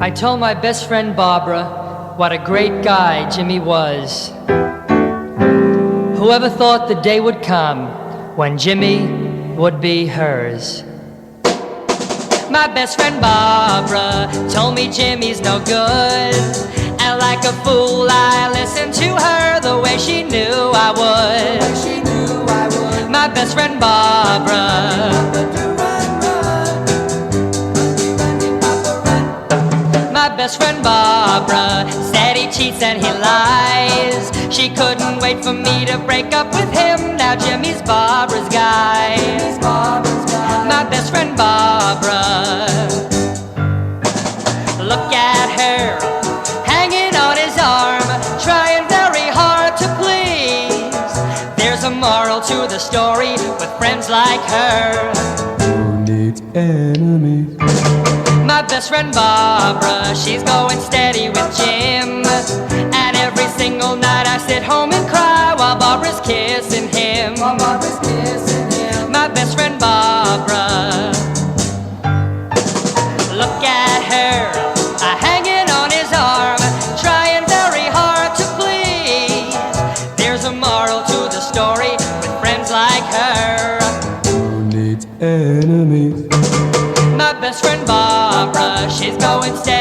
I told my best friend Barbara what a great guy Jimmy was. Whoever thought the day would come when Jimmy would be hers? My best friend Barbara told me Jimmy's no good, and like a fool I listened to her the way she knew I would. My best friend Barbara, my best friend Barbara said he cheats and he lies. She couldn't wait for me to break up with him. Now Jimmy's Barbara's guy. My best friend Barbara, look at her hanging on his arm, trying very hard to please. There's a moral to the story with friends like her. Who needs enemies? My best friend Barbara, she's going steady with Jim, and every single night I sit home and cry while Barbara's kissing him. My best friend Barbara, look at her, hanging on his arm, trying very hard to please. There's a moral to the story with friends like her. Who needs enemies? My best friend Barbara, she's going steady